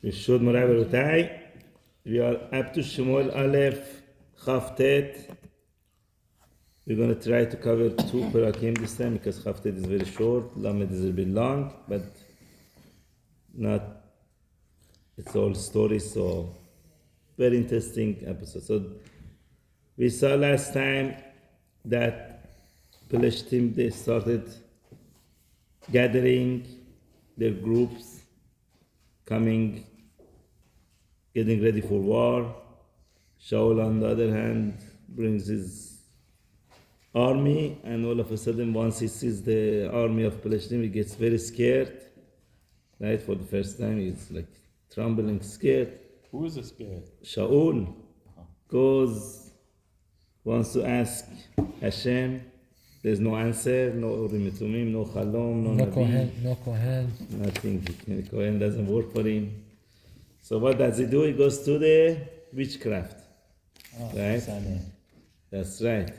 Yeshod Morai Barutai. We are up to Shemuel Aleph, Chavtet. We're going to try to cover 2 parakim this time because Chavtet is very short, Lamed is a bit long, but not, it's all stories, so very interesting episode. So we saw last time that Palestine, they started gathering their groups, coming, getting ready for war. Shaul, on the other hand, brings his army, and all of a sudden, once he sees the army of Palestine, he gets very scared. Right? For the first time, he's like trembling, scared. Who is scared? Shaul goes, wants to ask Hashem. There's no answer, no Urim Tumim, no Chalom, no Nabi. No Kohen. Nothing. Kohen doesn't work for him. So what does he do? He goes to the witchcraft. Right? That's right.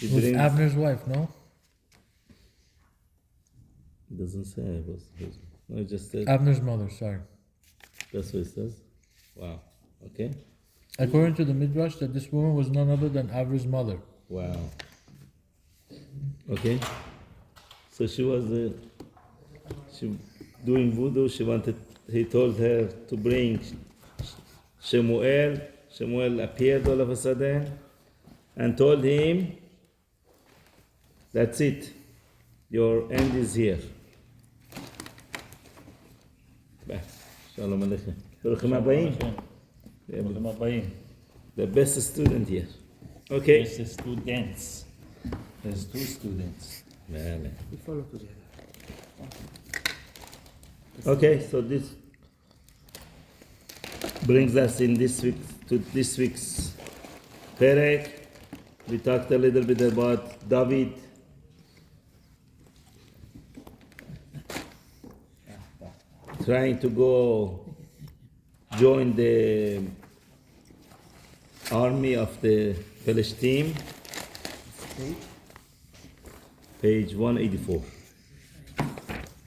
It was Avner's wife, no? It doesn't say it was. No, it just said. Avner's mother, sorry. That's what it says. Wow. Okay. According to the Midrash, that this woman was none other than Avner's mother. Wow. Okay. So she was doing voodoo. He told her to bring Shemuel. Shemuel appeared all of a sudden and told him, that's it. Your end is here. Shalom Aleichem. The best student here. Okay. Best students. There's 2 students. We follow together. Okay, so this brings us in this week to this week's Perek. We talked a little bit about David. Trying to go join the army of the Palestine. Page 184.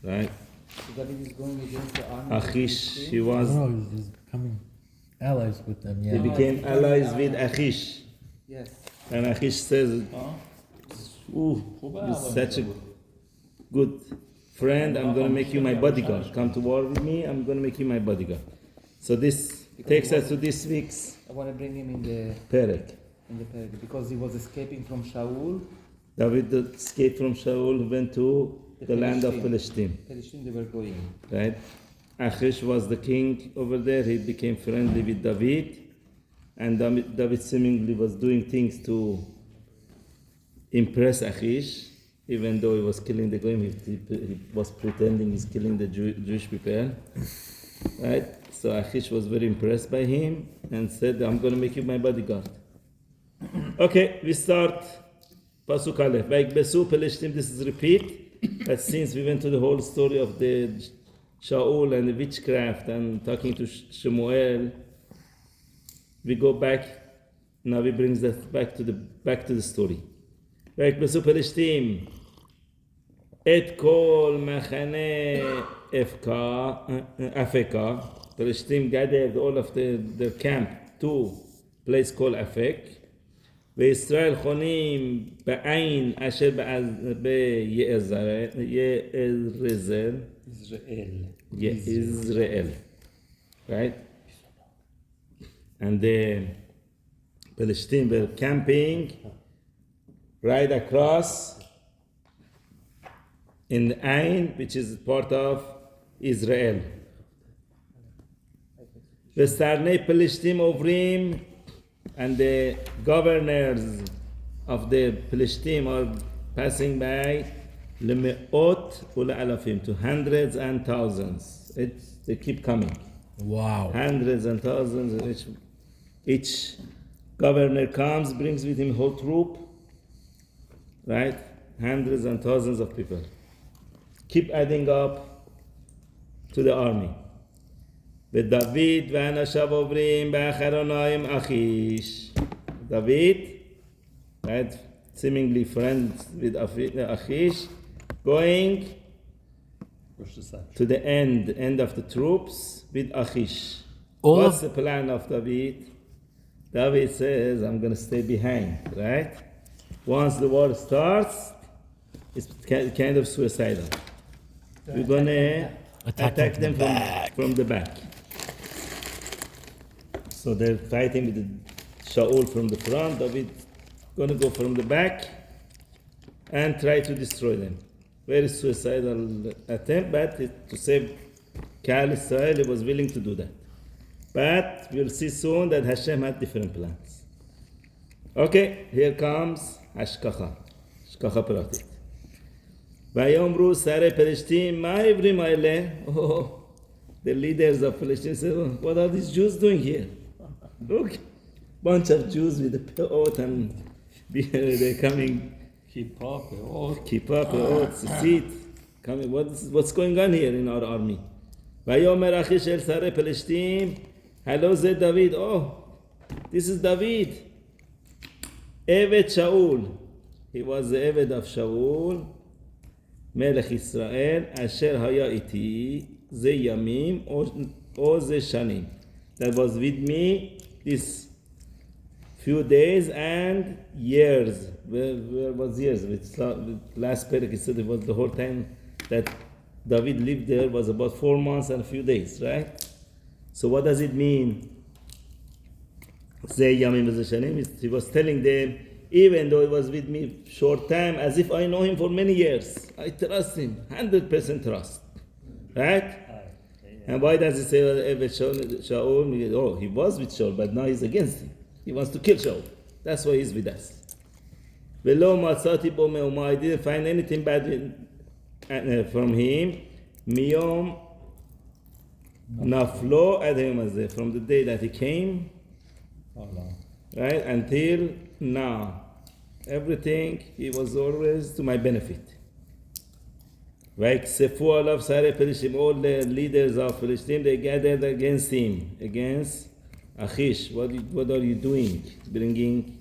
Right? So David is going against the army. Achish, he was. No, he's becoming allies with them, yeah. He became allies with Achish. Yes. And Achish says, ooh, you're such a good friend, I'm going to make you my bodyguard. Come to war with me, I'm going to make you my bodyguard. So this takes us to this week's I want to bring him in the Perek. because he was escaping from Shaul. David escaped from Shaul, went to the land of Palestine. Palestine, they were going. Right? Achish was the king over there. He became friendly with David. And David seemingly was doing things to impress Achish. Even though he was killing the goyim, he was pretending he's killing the Jewish people. Right? So Achish was very impressed by him and said, I'm going to make you my bodyguard. Okay, we start Pasuk Aleph. Besu Palestine, this is repeat. But since we went to the whole story of the Shaul and the witchcraft and talking to Shemuel, we go back. Now he brings us back to the story. Besu Palestine. Et kol machane Afeka. Palestine gathered all of their camp to a place called Afek. וישראל חונים בעין אשר ביזרעאל. Right? And the Palestinians were camping right across in the Ain, which is part of Israel. וסרני פלשתים עוברים, and the governors of the Palestine are passing by למאות ולאלפים, to hundreds and thousands. They keep coming. Wow. Hundreds and thousands, and each governor comes, brings with him a whole troop, right? Hundreds and thousands of people. Keep adding up to the army. ודוד ואנשיו עוברים באחרוניים אחיש. David, right, seemingly friends with Achish, going Push aside. to the end of the troops with Achish. All What's of- the plan of David? David says, I'm going to stay behind, right? Once the war starts, it's kind of suicidal. We're going to attack them from the back. So they're fighting with Shaul from the front. David going to go from the back and try to destroy them. Very suicidal attempt, but to save Kal Israel, he was willing to do that. But we'll see soon that Hashem had different plans. Okay, here comes Hashkacha Pratit. ויאמרו שרי פלשתים, מה העברים האלה? Oh, the leaders of Palestine said, oh, what are these Jews doing here? Look, bunch of Jews with the oath and they're coming. Keep up. Oh, Keep up, seat. Coming. What's going on here in our army? ויאמר אחיש אל שרי פלשתים, hello, זה David. Oh, this is David. עבד שאול. He was the עבד of Shaul. מלך ישראל, אשר היה איתי, זה ימים או זה שנים. That was with me this few days and years. Where was years? With last parak, he said it was the whole time that David lived there was about 4 months and a few days, right? So what does it mean? He was telling them, even though he was with me short time, as if I know him for many years. I trust him, 100% trust. Right? And why does he say Shaul? Oh, he was with Shaul, but now he's against him. He wants to kill Shaul. That's why he's with us. I didn't find anything bad from him. Miyom Naflo Adhemazeh, from the day that he came, right, until now. Everything, he was always to my benefit. ויקספו עליו שרי פלישתים, all the leaders of Philistine, they gathered against him, against Achish. What are you doing? Bringing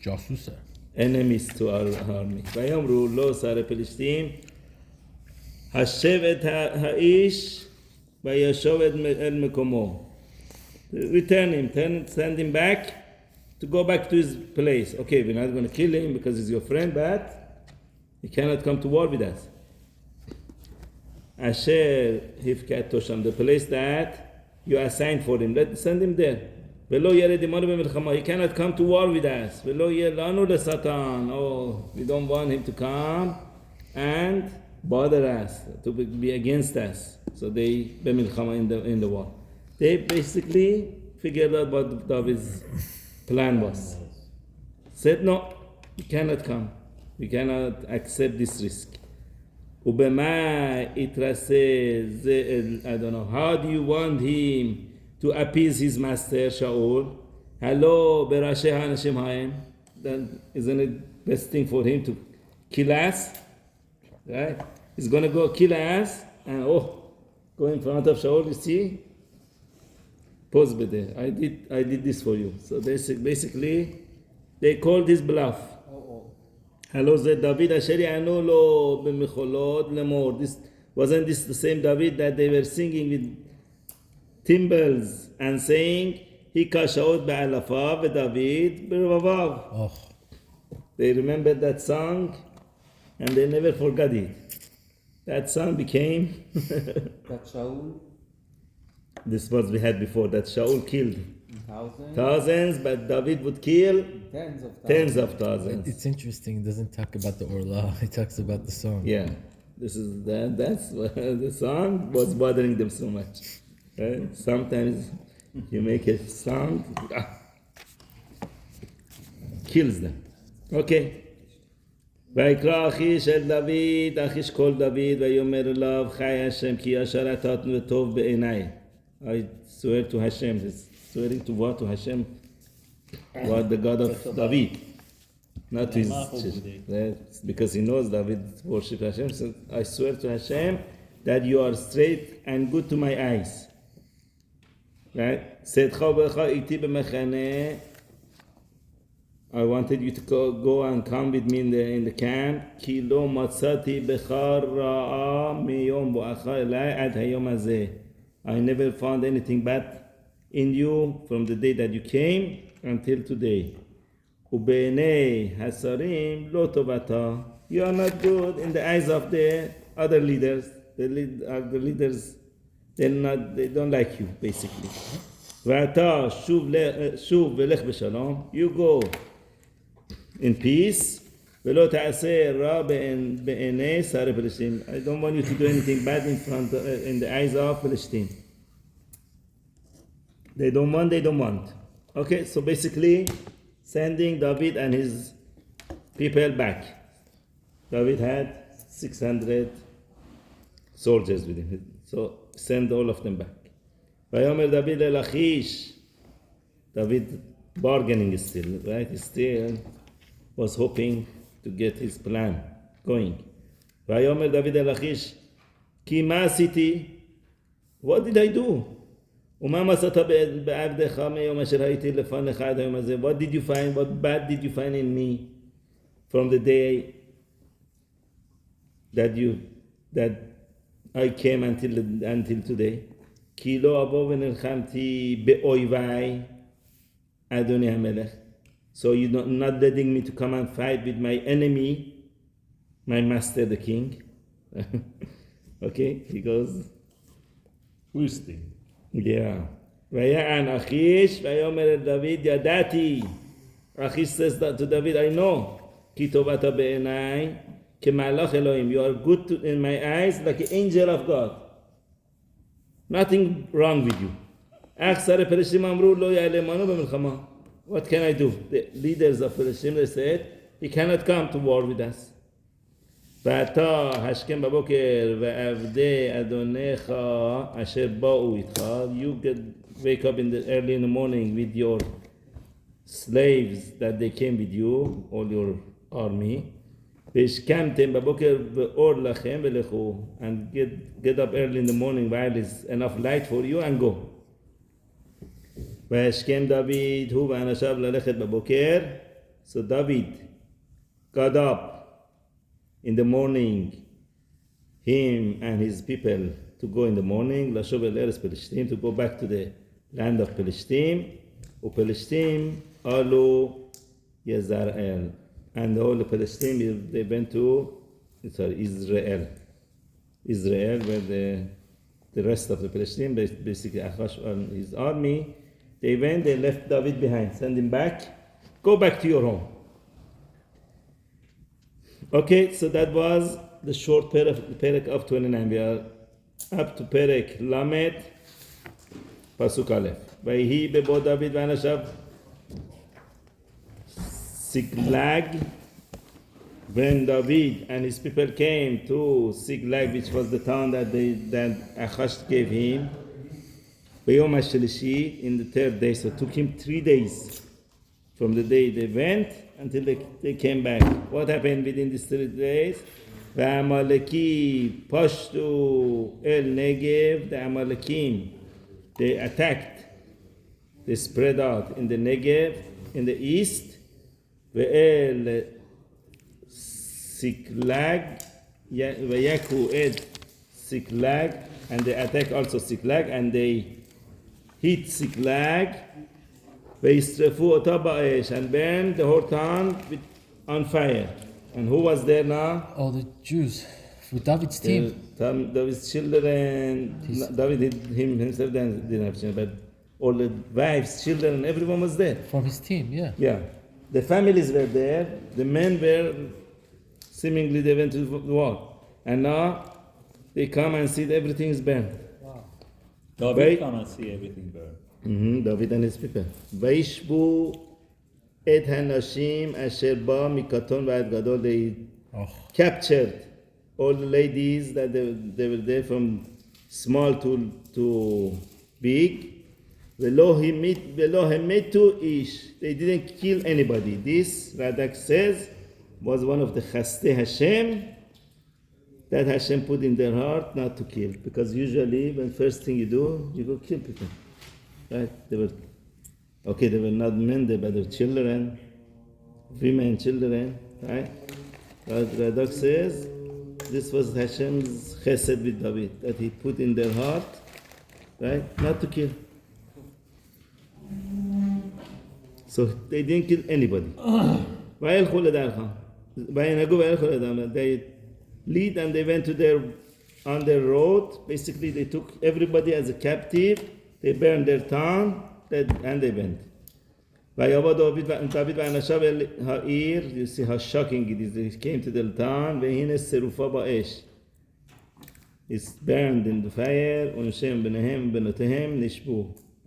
Jasusa. enemies to our army. ויאמרו לו שרי פלישתים, השב את האיש וישוב אל מקומו. Return him, send him back to go back to his place. Okay, we're not going to kill him because he's your friend, but he cannot come to war with us. Asher hifkato sham, the place that you assigned for him, send him there. Velo yered imanu b'milchama, he cannot come to war with us. Velo yelanu lesatan, oh, we don't want him to come and bother us, to be against us. So they b'milchama in the war. They basically figured out what David's plan was. Said no, we cannot come. We cannot accept this risk. Ubema itrase, I don't know. How do you want him to appease his master Shaul? Hello, berashe hanashim haim. Then isn't it best thing for him to kill us? Right? He's gonna go kill us and go in front of Shaul. You see? Pause there. I did this for you. So basically, they called his bluff. Hello, זה David אשר יענו לו במחולות לאמור. Wasn't this the same David that they were singing with timbrels and saying, היכה שעות באלפיו ודוד ברבביו. Oh, They remembered that song and they never forgot it. That song became That Shaul, this was we had before, that Shaul killed thousands, thousands, but David would kill tens of thousands. tens of thousands. it's interesting. It doesn't talk about the Orla. It talks about the song. Yeah, that's what the song was bothering them so much. Right? Sometimes you make a song, kills them. Okay. ויקרא אחיש אל דוד, אחיש כל דוד, ויאמר אליו, חי השם, כי ישר אתה וטוב בעיניי. I swear to Hashem, this swearing to what? To Hashem, what the God of David, not to his, because he knows David worship Hashem. So I swear to Hashem that you are straight and good to my eyes. Right? צאתך ובאך איתי במחנה, I wanted you to go and come with me in the camp. כי לא מצאתי בך רעה מיום בואך אליי עד היום הזה. I never found anything bad in you from the day that you came until today. ובעיני השרים לא טובתה. You are not good in the eyes of the other leaders. The leaders, they don't like you, basically. ואתה שוב ולך בשלום. You go in peace. ולא תעשה רע בעיני שרי פלשתים. I don't want you to do anything bad in the eyes of Palestine. They don't want. Okay, so basically, sending David and his people back. David had 600 soldiers with him. So send all of them back. ויאמר דוד אל אחיש. David bargaining still, right? He still was hoping to get his plan going. ויאמר דוד אל אחיש. כי מה עשיתי? What did I do? ומה מצאת בעבדך מיום אשר הייתי לפניך עד היום הזה? What did you find? What bad did you find in me from the day that I came until today? כי לא אבוא ונלחמתי באויביי, אדוני המלך. So you're not letting me to come and fight with my enemy, my master the king. Okay, he goes. Boosting. Yeah. ויען אחיש ויאמר אל דוד ידעתי. Achish says that to David, I know. כי טובת בעיניי כמלאך אלוהים. You are good in my eyes like an angel of God. Nothing wrong with you. אך שרי פלשתים אמרו לא יעלמנו במלחמה. What can I do? The leaders of Palestine, they said, he cannot come to war with us. ואתה השכם בבוקר ועבדי אדונך אשר באו איתך. You wake up early in the morning with your slaves that they came with you, all your army. והשכמתם בבוקר באור לכם ולכו. And get up early in the morning while it's enough light for you and go. וישכם דוד הוא ואנשיו ללכת בבוקר. So David got up in the morning, him and his people to go in the morning, לשוב אל ארץ פלשתים, to go back to the land of פלשתים, ופלשתים עלו יזרעאל. And all the Palestinians, they went to, Israel. Israel, where the rest of the Palestinians, basically Achash and his army, they left David behind, send him back, go back to your home. Okay, so that was the short perek of 29. We are up to perek Lamed, Pasuk Aleph. ויהי בבוא דוד ואנשיו Siklag. When David and his people came to Siklag, which was the town that Achash gave him, ביום השלישי, in the third day, so it took him 3 days from the day they went until they came back. What happened within these 3 days? והעמלקי פשטו אל נגב. The Amalekim, they attacked, they spread out in the Negev, in the east. ואל סיקלג, ויכו את סיקלג, and they attack also Siklag, and they hit Siklag, וישרפו אותה באש, and burned the whole town on fire. And who was there now? All the Jews, for David's team. David's children, David himself didn't have children, but all the wives, children, everyone was there. From his team, yeah. Yeah. The families were there, the men were, seemingly they went to the war. And now they come and see that everything is burned. Wow. David come and see everything burned. David and his people. וישבו את הנשים אשר בא מקטון ועד גדול. They captured all the ladies that they were there from small to big. ולא המתו איש. They didn't kill anybody. This, Radak says, was one of the chastei Hashem that Hashem put in their heart not to kill. Because usually, when first thing you do, you go kill people. Right? They were not men, but they were children. women, children, right? But Radak says this was Hashem's chesed with David, that he put in their heart, right, not to kill. So they didn't kill anybody. They lead and they went to on their road. Basically, they took everybody as a captive. They burned their town and they went. You see how shocking it is. They came to the town. It's burned in the fire.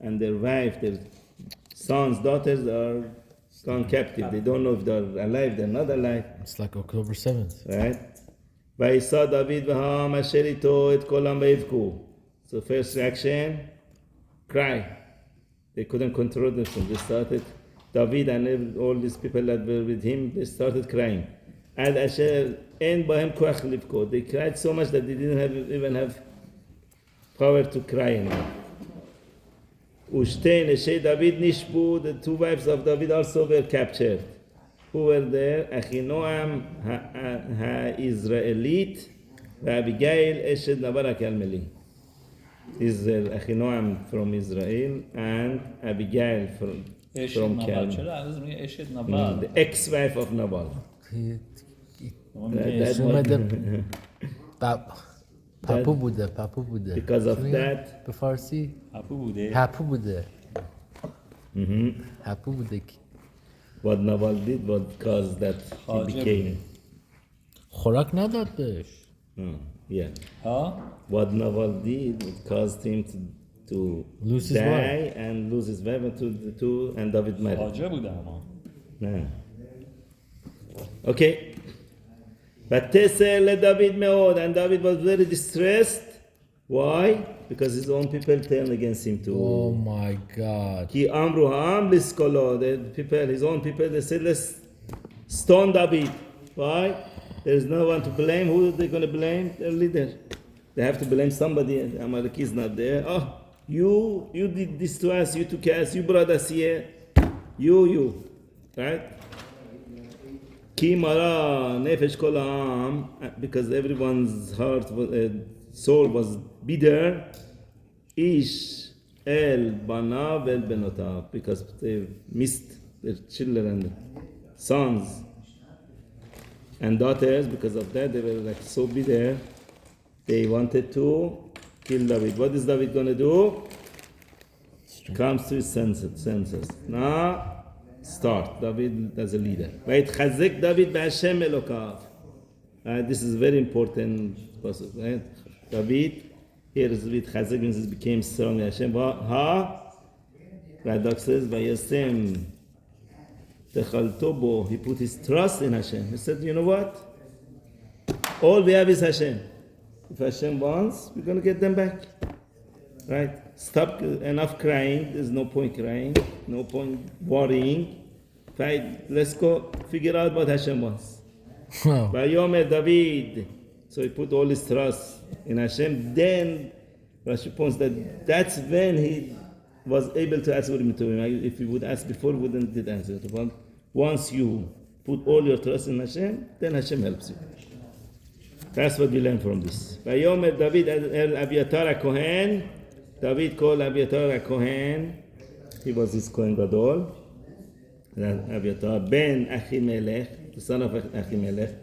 And their wives, their sons, daughters are gone captive. They don't know if they're alive, they're not alive. It's like October 7th. Right? וישא דוד והעם אשר איתו את קולם ויבכו. So first reaction, cry. They couldn't control themselves. They started, David and all these people that were with him, they started crying. And אשר אין בהם כוח לבכות. They cried so much that they didn't even have power to cry anymore. ושתי נשי דוד נשבו, the two wives of David also were captured. Who were there? אחינועם היזרעאלית ואביגיל אשת נבל הכרמלי. Israel, אחינועם from Israel and Abigail from Carmel. The ex-wife of Nabal. پاپو بوده Because of that, به فارسی پاپو بوده what Nabal did, what caused that he became. خوراک نداد بهش. Yeah. What Nabal did, it caused him to lose his die wife and lose his wife and David married. No. Okay. ותסר לדוד מאוד, and David was very distressed. Why? Because his own people turned against him too. Oh my God. כי אמרו העם לסקולו, the people, his own people, they said, let's stone David. Why? There's no one to blame. Who are they going to blame? Their leader. They have to blame somebody. Amalek is not there. Oh, you did this to us, you took us, you brought us here. You. Right? כי מרה נפש כל העם, because everyone's heart, soul was bitter, איש אל בניו ואל בנותיו, because they missed their children and sons and daughters. Because of that, they were like so bitter. They wanted to kill David. What is David going to do? Comes to his senses. Now, start. David as a leader. ויתחזק דוד בהשם אלוקיו. This is very important process. Right? David, here is ויתחזק means he became strong. Hashem. Radak says, וישם תכלתו בו. He put his trust in Hashem. He said, you know what? All we have is Hashem. If Hashem wants, we're going to get them back. Right? Stop, enough crying. There's no point crying. No point worrying. Right? Let's go figure out what Hashem wants. Vayomer David. So he put all his trust in Hashem. Then Rashi points that that's when he was able to answer him to him. If he would ask before, he wouldn't did answer. But once you put all your trust in Hashem, then Hashem helps you. That's what we learn from this. Vayomer David el Abiatar HaKohen. David called Abiatar HaKohen. He was his Kohen Gadol. Abiatar ben Achimelech, the son of Achimelech.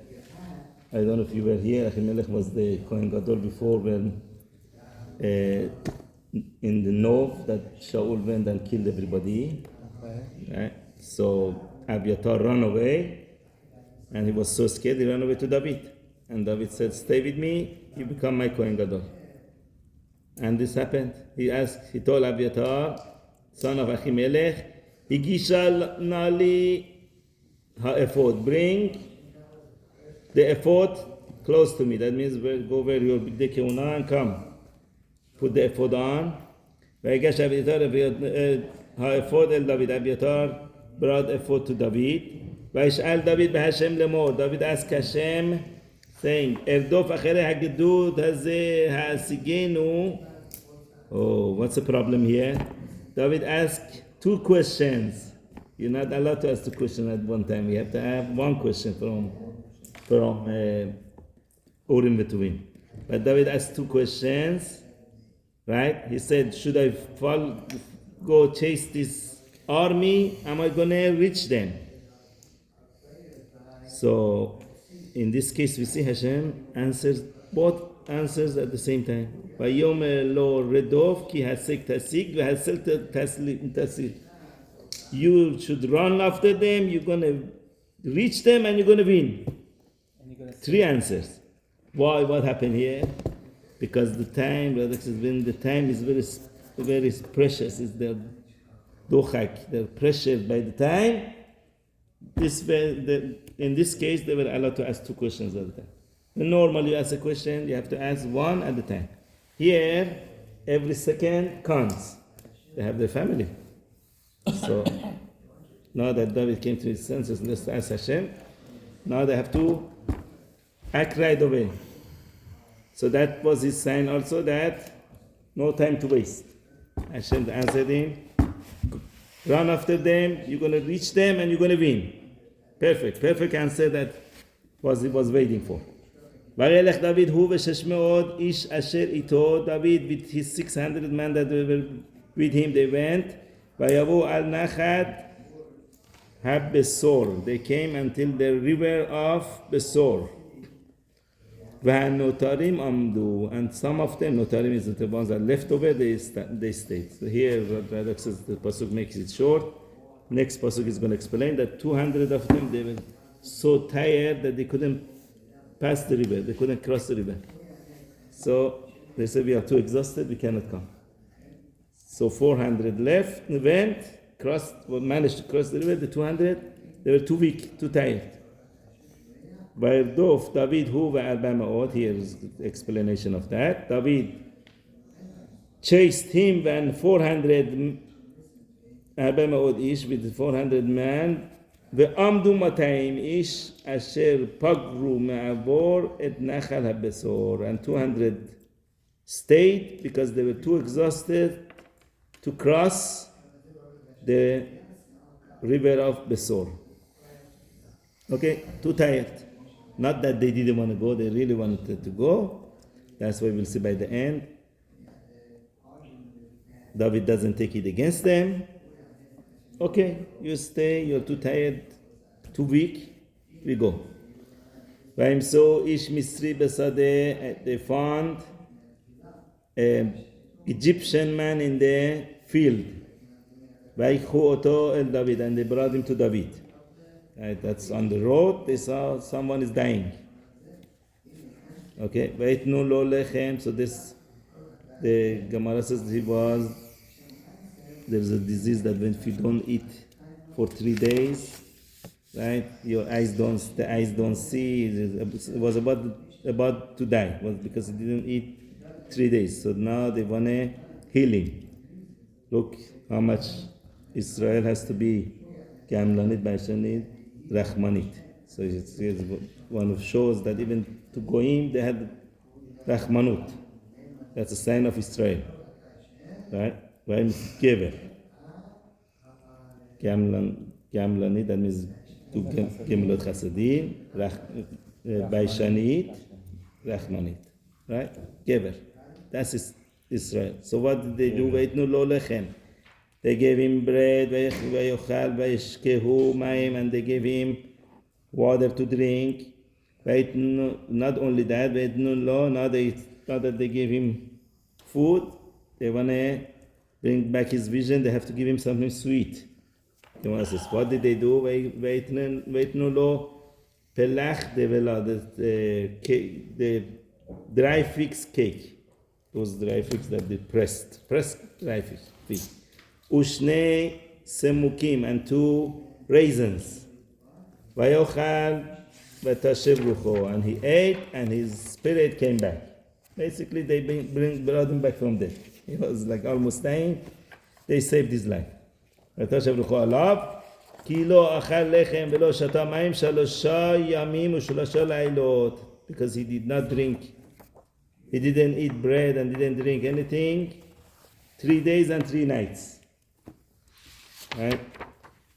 I don't know if you were here. Achimelech was the Kohen Gadol before when in the north that Shaul went and killed everybody. Okay. Right? So Abiatar ran away, and he was so scared he ran away to David. And David said, "Stay with me. You become my Kohen Gadol." And this happened. He told Abiatar, son of Achimelech, Higisha nali ha-ephod. Bring the ephod close to me. That means go where your big keuna and come. Put the ephod on. Vayigash Abiatar ha-ephod el David. Abiatar brought ephod to David. Vayish'al David b'Hashem lemor. David asked Hashem, saying, Erdof achere hagedut hazeh ha'asigenu. Oh, what's the problem here? David asked two questions. You're not allowed to ask two questions at one time. You have to have one question from Urim Vetuvim. But David asked two questions, right? He said, should I go chase this army? Am I going to reach them? So, in this case, we see Hashem answers both answers at the same time. Vayomer lo redov ki hasek tasik v'hasel tasik. You should run after them. You're going to reach them, and you're going to win. Three answers. Why? What happened here? Because the time, when the time is very precious. It's the dochak. They're pressured by the time. In this case, they were allowed to ask two questions at a time. Normally, you ask a question, you have to ask one at a time. Here, every second counts. They have their family. So, now that David came to his senses, let's ask Hashem. Now they have to act right away. So that was his sign also that no time to waste. Hashem answered him, run after them, you're going to reach them and you're going to win. Perfect answer that he was waiting for. וילך דוד הוא ו600 איש אשר איתו, David with his 600 men that were with him, they went, ויבואו על נחת הבשור. They came until the river of Besor. והנותרים עמדו, and some of them, נותרים is the ones that left over, they stayed. So here, the pasuk makes it short. Next pasuk is going to explain that 200 of them, they were so tired that they couldn't pass the river, they couldn't cross the river. So they said, we are too exhausted, we cannot come. So 400 left, went, managed to cross the river. The 200, they were too weak, too tired. וירדוף דוד הוא ו400, here is the explanation of that. David chased him and 400 400 ish with 400 men. ועמדו 200 איש אשר פגרו מעבור את נחל הבשור. And 200 stayed because they were too exhausted to cross the river of Besor. Okay, too tired. Not that they didn't want to go, they really wanted to go. That's why we'll see by the end. David doesn't take it against them. Okay, you stay, you're too tired, too weak, we go. וימצאו איש מצרי בשדה, they found an Egyptian man in the field. ויקחו אותו אל דוד, and they brought him to David. Right, that's on the road, they saw someone is dying. Okay, ויתנו לו לחם, so this, the Gemara says there's a disease that when if you don't eat for 3 days, right, the eyes don't see. It was about to die. It was because he didn't eat 3 days. So now they want a healing. Look how much Israel has to be Kamlanit, Baishanit, Rachmanit. So it's one of shows that even to Goyim they had Rachmanut. That's a sign of Israel. Right? Vayim Gever. Kamlanit, that means to Gemelot Chasadim, Baishanit, Rachmanit. Right? Gever. That's Israel. So what did they do? Vayitnu lo lechem. They gave him bread, vayochal, vayishkehu mayim, and they gave him water to drink. Not only that, vayitnu lo, now that they gave him food, they want to bring back his vision, they have to give him something sweet. What did they do? Vayitnu lo pelach devela, the dry figs cake. Those dry figs that they pressed dry figs. Ushne semukim, and 2 raisins. Vayochal v'tashev rucho, and he ate and his spirit came back. Basically, they brought him back from death. He was like almost dying. They saved his life. v'tashev rucho alav, ki lo achal lechem v'lo shata mayim 3 yamim u'shlosha lailot, because he did not drink. He didn't eat bread and didn't drink anything 3 days and 3 nights. Right?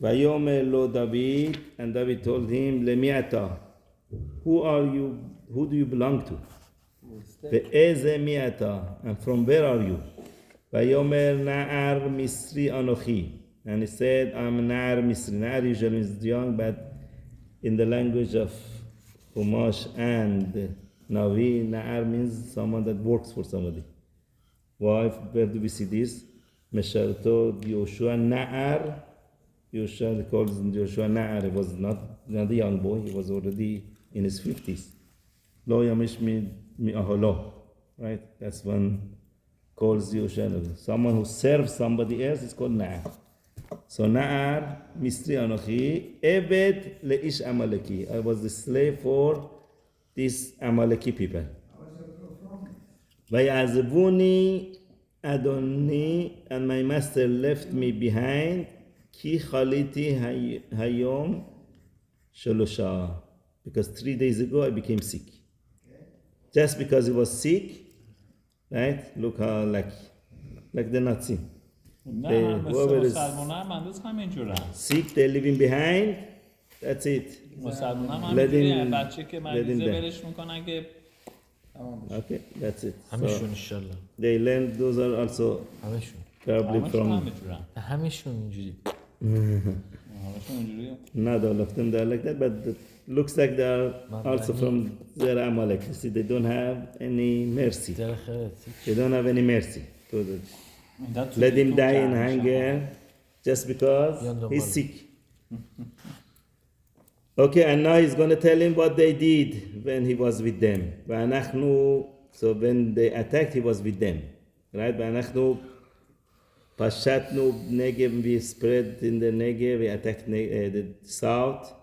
Vayomer lo David, and David told him, Lemiata, who are you? Who do you belong to? Ve'eze miata, and from where are you? Vayomer na'ar misri anochi, and he said, I'm na'ar misri. Na'ar usually means young, but in the language of Chumash and Navi, na'ar means someone that works for somebody. Why? Where do we see this? Mesharto Yoshua Na'ar. Yoshua calls Joshua Na'ar. He was not a young boy, he was already in his 50s. Lo Yamish mi aholo. Right? That's one calls Yoshua. Someone who serves somebody else is called Na'ar. So Na'ar, Mistri Anochi, Ebed Leish Amaleki. I was the slave for these Amaleki people. Vayazvuni Adoni, and my master left me behind. Ki Khaliti Hayom Shalosha. Because 3 days ago I became sick. Just because he was sick, right? Look how like they're not sick. نه whoever is مسلمان هم هنوز همینجورن. sick, they're leaving behind. That's it. مسلمان هم Let همینجوریه. him- بچه که let him مریضه die. برش میکنن که Okay, that's it. همشون So انشالله. they learn. Those are also همشون. probably همشون from همینجورن. همشون اینجوری. همشون اینجوریه. not all of them. They're like that, but it looks like they are also from Zera Amalek. You see, they don't have any mercy. در خیرت. They don't have any mercy. So اینا تو let him یوتیوب die in جمع میشن. hunger just because Yonder he's one. sick. Okay, and now he's going to tell him what they did when he was with them. وَنَحْنُ, so when they attacked, he was with them. Right? وَنَحْنُ Pashatnu Negev, we spread in the Negev, we attacked the south.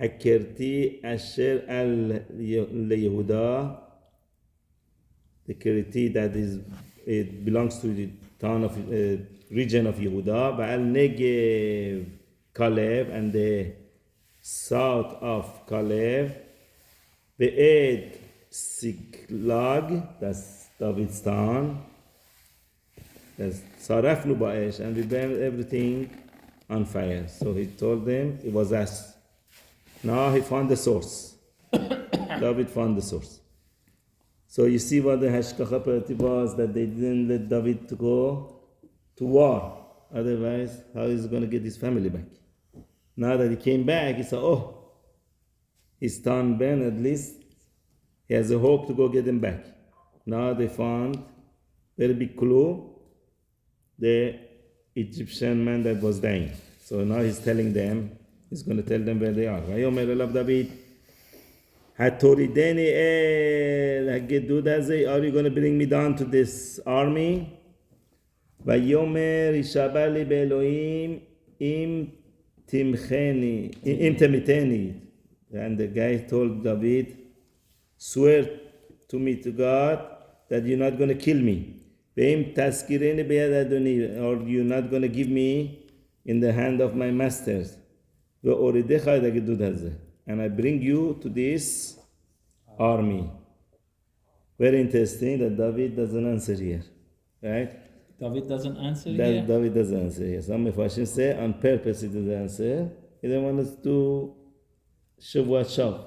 Hakirti Asher al Yehuda, the Kirti that is, it belongs to the town of region of Yehuda. Ba'al Negev Kalev, and the south of Kalev. Be'ed Siklag, that's David's town. Sarafnu ba'esh, and we burned everything on fire. So he told them it was us. Now he found the source. David found the source. So you see what the hashkacha party was, that they didn't let David to go to war. Otherwise, how is he going to get his family back? Now that he came back, he said, oh, his town burned, at least he has a hope to go get them back. Now they found very big clue, the Egyptian man that was dying. So now he's telling them, he's going to tell them where they are. Vayomer elav David, Hatorideni el hagedud hazeh, are you going to bring me down to this army? Vayomer ishabali be'elohim im temiteni. And the guy told David, swear to me, to God, that you're not going to kill me. Or you're not going to give me in the hand of my masters. And I bring you to this army. Very interesting that David doesn't answer here. Right? David doesn't answer That here. David doesn't answer here. Some Mepharshim say on purpose he doesn't answer. He didn't want us to Shavuot Shav.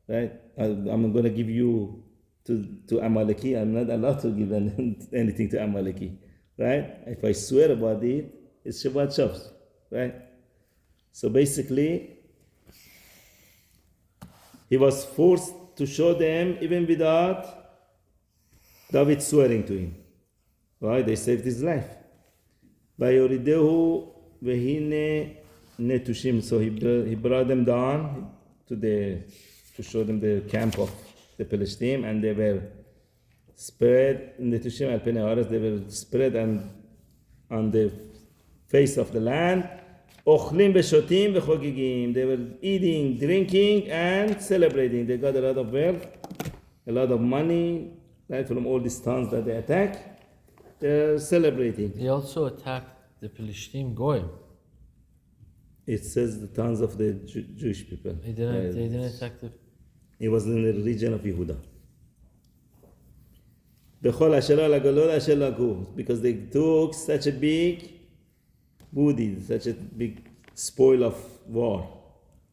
Right? I'm going to give you to Amaleki. I'm not allowed to give anything to Amaleki. Right? If I swear about it, it's Shabbat Shav. Right? So basically, he was forced to show them even without David swearing to him. Right? They saved his life. Vayoridehu vehine netushim. So he brought them down to show them the camp of the Palestinians, and they were spread netushim al penei haaretz. They were spread on the face of the land. Ochlim v'shotim v'chogigim. They were eating, drinking, and celebrating. They got a lot of wealth, a lot of money, right, from all these towns that they attack. They're celebrating. He also attacked the Palestinian Goyim. It says the towns of the Jewish people. They didn't attack the... It was in the region of Yehuda. Bechol asher al hagalol asher lagu, because they took such a big booty, such a big spoil of war.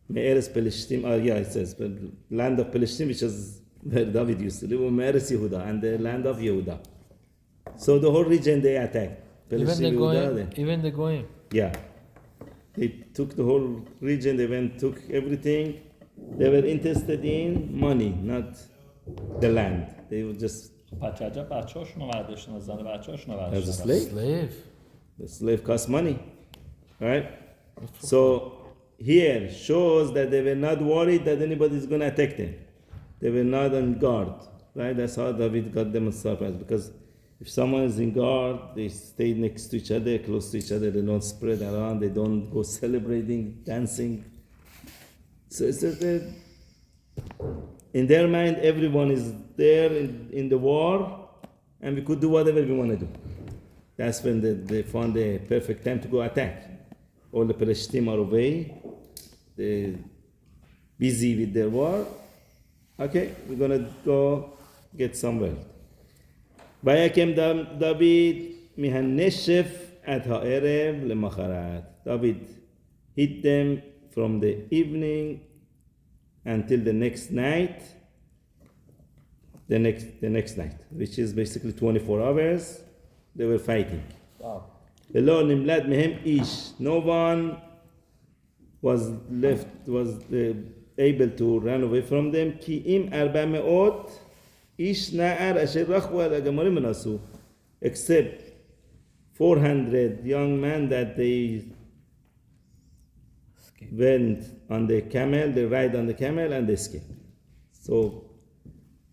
Me'eres Pelishtim, it says, but land of Pelishtim, which is where David used to live, Me'eres Yehuda, and the land of Yehuda. So the whole region they attacked. Even the Yehuda, Goyim. Even the Goyim. yeah. They took the whole region, they took everything. They were interested in money, not the land. They were just بچه‌هاشونو برداشتن، زن بچه‌هاشونو as a برداشتن. slave. Slave. The slave cost money, right? So here shows that they were not worried that anybody is going to attack them. They were not on guard, right? That's how David got them a surprise. Because if someone is in guard, they stay next to each other, close to each other. They don't spread around. They don't go celebrating, dancing. So it's just in their mind, everyone is there in the war, and we could do whatever we want to do. That's when they found the perfect time to go attack. All the Palestinians are away. They're busy with their war. Okay, we're going to go get some wealth. ויקם דוד מהנשף עד הערב למחרת. David hit them from the evening until the next night. The next night, which is basically 24 hours, they were fighting. Wow. ולא נמלט מהם איש. No one was able to run away from them. כי אם 400 איש נער אשר רכבו על הגמלים ונסעו. Except 400 young men that they went on the camel, they ride on the camel and they escape. So,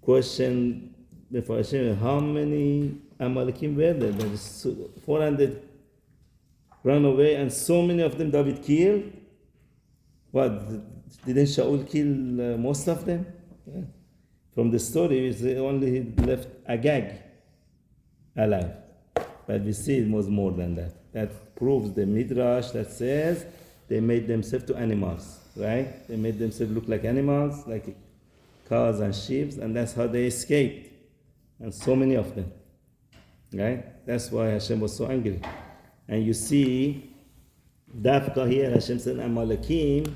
question before Hashem, how many Amalekim were there? There is 400 run away and so many of them David killed. What, didn't Shaul kill most of them? Yeah. From the story, it's only left Agag alive. But we see it was more than that. That proves the Midrash that says they made themselves to animals, right? They made themselves look like animals, like cows and sheep, and that's how they escaped. And so many of them, right? That's why Hashem was so angry. And you see, Dafka here, Hashem sent Amalekim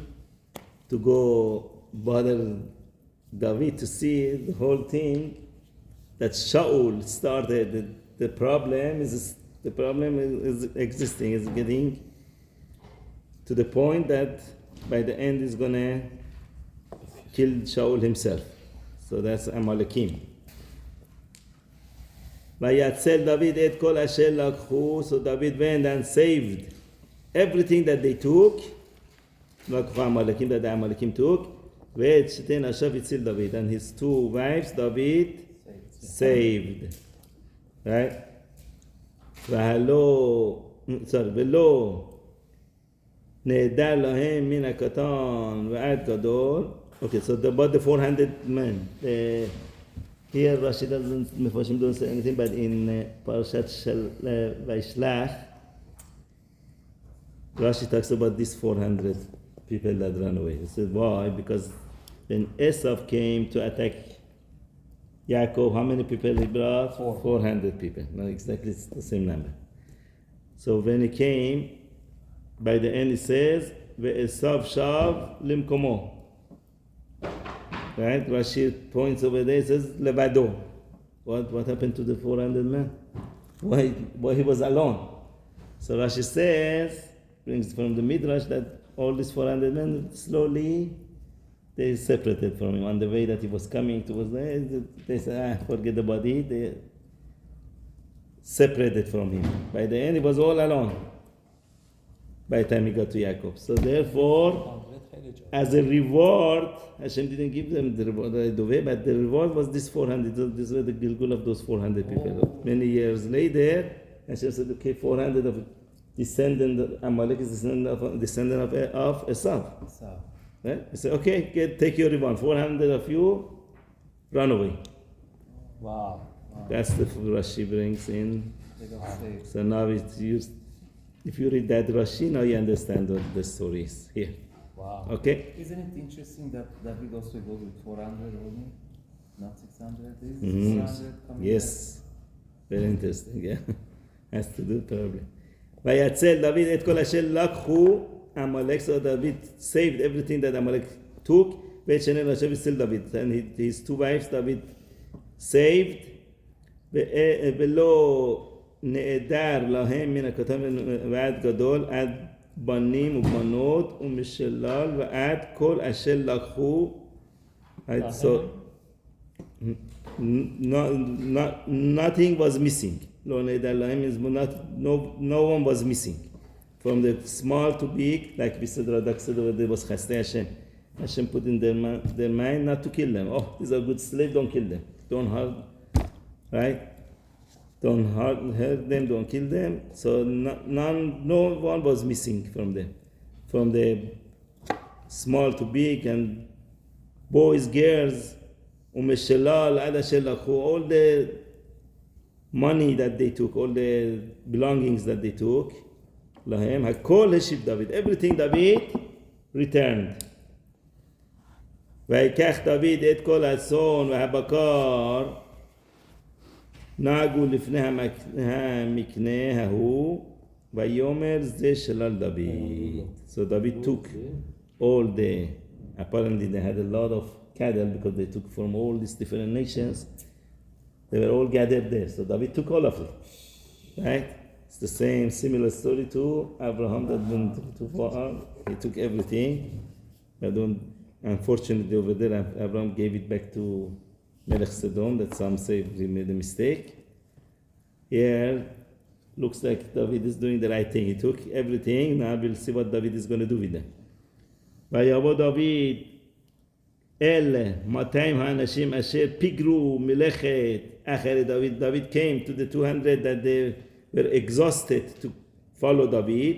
to go bother David to see the whole thing that Shaul started. The problem is existing, is getting to the point that by the end is gonna kill Shaul himself. So that's Amalekim. ויצל דוד את כל אשר לקחו, so David went and saved everything that they took, לקחו Amalekim, that the Amalekim took, ואת שתי נשיו הציל דוד, and his two wives David saved. Right? ולא נהדר להם מן הקטן ועד גדול. Okay, so about the 400 men. Here Rashi Mepharshim don't say anything, but in Parashat Vaishlach, Rashi talks about these 400 people that ran away. He said, why? Because when Esau came to attack Yaakov, how many people he brought? 400 people. Not exactly it's the same number. So when he came, by the end it says, Ve'esav shav limkomo. Right? Rashi points over there, it says, Levado. What happened to the 400 men? Why he was alone? So Rashi says, brings from the Midrash that all these 400 men slowly they separated from him. On the way that he was coming towards them, they said, forget the body. They separated from him. By the end, he was all alone. By the time he got to Yaakov. So therefore, as a reward, Hashem didn't give them the reward right away, but the reward was this 400. This was the Gilgul of those 400 people. Many years later, Hashem said, okay, 400 of descendant, Amalek is descendant of Esau. Right? He said, okay, take your reward. 400 of you, run away. Wow. That's the Rashi brings in. They got saved. So now it's used. If you read that Rashi, now you understand what the story is here. Wow. Okay? Isn't it interesting that David also goes with 400 only, not 600? Is Mhm. 600 coming Yes. Very interesting, yeah. Has to do probably. ויצל דוד את כל אשר לקחו Amalek, so David saved everything that Amalek took, ואת שניהם לשבת אצל דוד. And his two wives David saved, ולא נעדר להם מן הקטן ועד גדול, עד בנים ובנות ומשלל ועד כל אשר לקחו. So nothing was missing. לא נעדר להם means no one was missing. From the small to big, like we said, Radak said over there was Chastei Hashem. Hashem put in their mind not to kill them. Oh, these are good slaves, don't kill them. Don't hurt, right? Don't hurt them, don't kill them. So no one was missing from them. From the small to big, and boys, girls, umeshelal, adashelakhu, all the money that they took, all the belongings that they took, להם, הכל השיב דוד, everything David returned. ויקח דוד את כל הצאן והבקר, נהגו לפני המקנה ההוא, ויאמר זה שלל דוד. So David took all the, apparently they had a lot of cattle because they took from all these different nations. They were all gathered there. So David took all of it, right? It's the same, similar story to Abraham that went too far. He took everything. But unfortunately, over there, Abraham gave it back to Melech Sodom. That some say he made a mistake. Here, looks like David is doing the right thing. He took everything. Now we'll see what David is going to do with them. ויבוא דוד אל 200 האנשים אשר פיגרו מלאכת אחרי דוד. David came to the 200 that they were exhausted to follow David.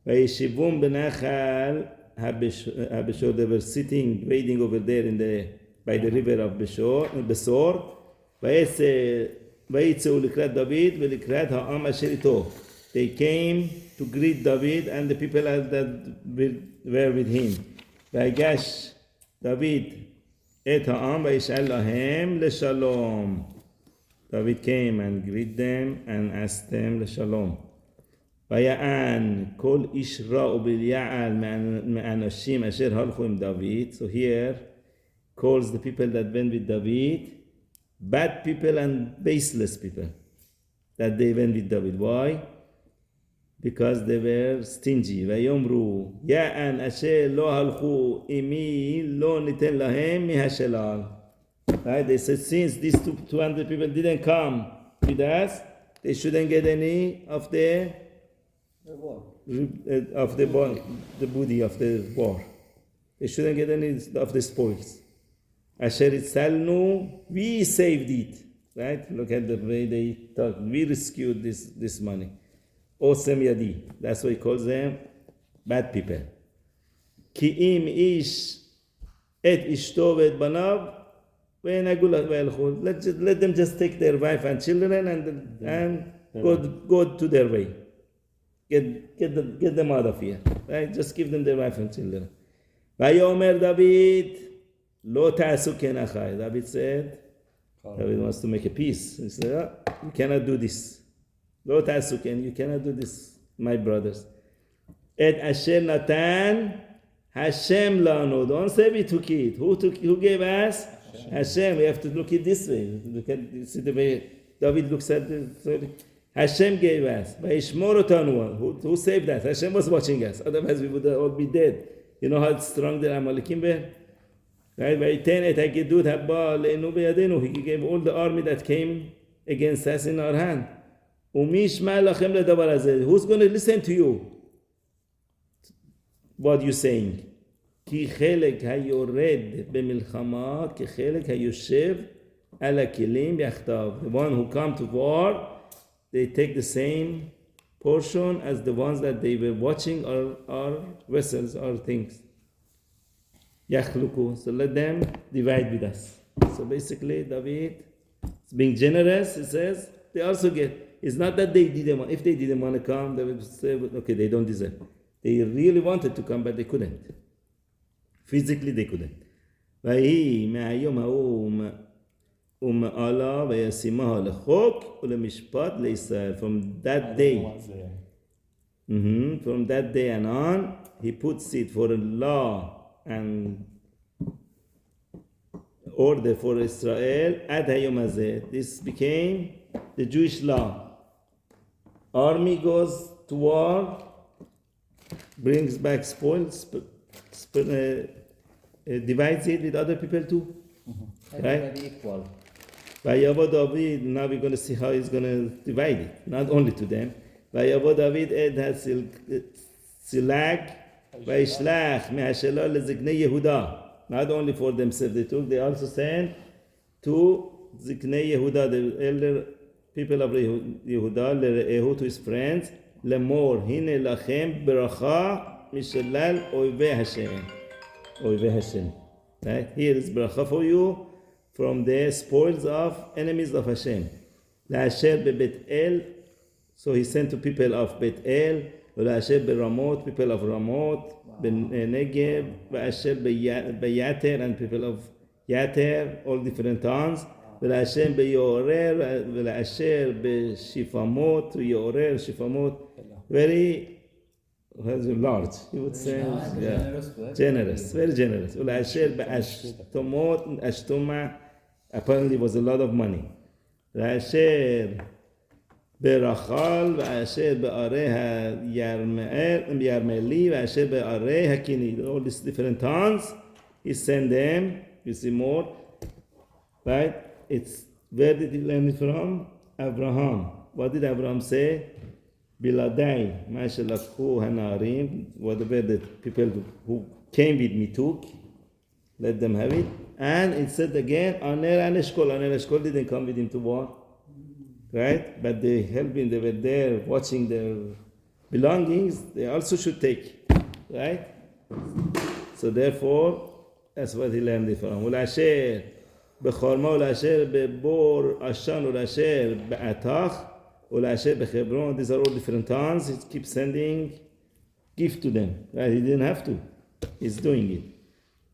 וישבום בנחל הבשור. They were sitting, waiting over there by the river of בשור. ויצאו לקראת דוד ולקראת העם אשר איתו. They came to greet David and the people that were with him. ויגש דוד את העם וישאל להם לשלום. David came and greeted them and asked them לשלום. ויען כל איש רע ובליעל מאנשים אשר הלכו עם דוד. So here calls the people that went with David bad people and baseless people that they went with David. Why? Because they were stingy. ויאמרו יען אשר לא הלכו עמי לא ניתן להם מהשלל. Right? They said, since these 200 people didn't come with us, they shouldn't get any of the booty of the war. They shouldn't get any of the spoils. Asher itzalnu, we saved it. Right? Look at the way they talk. We rescued this money. Osem yadi. That's why he calls them bad people. Ki im ish et ishto ve'et banav. Let them just take their wife and children and go to their way. Get them out of here. Right? Just give them their wife and children. ויאמר דוד לא תעשו כן אחי. David said, David wants to make a peace. He said, you cannot do this. לא תעשו כן, you cannot do this, my brothers. את אשר נתן Hashem לנו. Don't say we took it. Who gave us? Hashem. We have to look at this way. See the way David looks at the story. Hashem gave us. וישמור אותנו. Who saved us? Hashem was watching us. Otherwise we would all be dead. You know how strong the Amalekim were? Right? ויתן את הגדוד הבא לנו בידינו. He gave all the army that came against us in our hand. ומי ישמע לכם לדבר הזה? Who's going to listen to you? What you saying? כי חלק היורד במלחמה כחלק היושב על הכלים יחדיו. The one who come to war, they take the same portion as the ones that they were watching our vessels or things. יחלקו. So let them divide with us. So basically David is being generous. He says they also get. It's not that they didn't want. If they didn't want to come, they would say, okay, they don't deserve. They really wanted to come, but they couldn't. Physically, they couldn't. ויהי מהיום ההוא ומעלה וישימها לחוק ולמשפט לישראל. From that day, From that day and on, he puts it for a law and order for Israel. Ad hayom hazeh. This became the Jewish law. Army goes to war, brings back spoils, divides it with other people too. Right? Everybody equal. By Yavo David, now we're going to see how he's going to divide it, not only to them. By Yavo David ed silag, Vaishlach me'ashelah leziknei Yehuda. Not only for themselves, they also sent to Ziknei Yehuda, the elder people of Yehuda, Le'ehu, to his friends, Lemor, hine lachem beracha mishelal oivei Hashem. Oivei Hashem. Right? Here is beracha for you from the spoils of enemies of Hashem. La'asher beBet El, so he sent to people of Bet El, La'asher beRamot, people of Ramot, Negev, La'asher beYater, and people of Yater, all different towns. La'asher beYorer, La'asher beShifamot, Yorer, Shifamot, very large, you would say. Generous, very generous. La'asher be'ashtomot, Ashtoma, apparently was a lot of money. La'asher beRachal, La'asher be'areh Yarmeli, La'asher be'areh Hakini. All these different towns, he sent them. You see more, right? It's where did he learn it from? Abraham. What did Abraham say? Biladai, Mashalakhu Hanarim, whatever the people who came with me took, let them have it. And it said again, Aner and Eshkol. Aner Eshkol didn't come with him to war. Right? But they helped him, they were there watching their belongings, they also should take. Right? So therefore, that's what he learned it from. Ulasher bechorma, ulasher bebor ashan, ulasher be'atach, ulasher bechebron. These are all different towns. He keeps sending gift to them. Right? He didn't have to. He's doing it.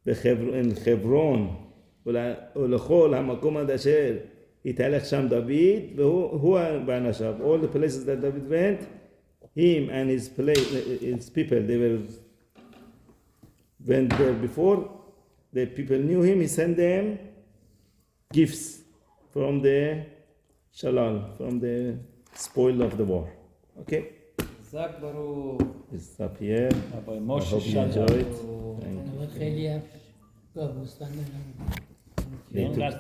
In Hebron, ulechol hamakom ad asher italech sham David, v'hu ba'anashav. All the places that David went, him and his people, they went there before. The people knew him. He sent them gifts from the shalal, from the spoil of the war. Okay? Zak Baruch. It's up here. Rabbi I Moshe hope you Shaddai. enjoyed. Thank you. خیلی گاوستان They took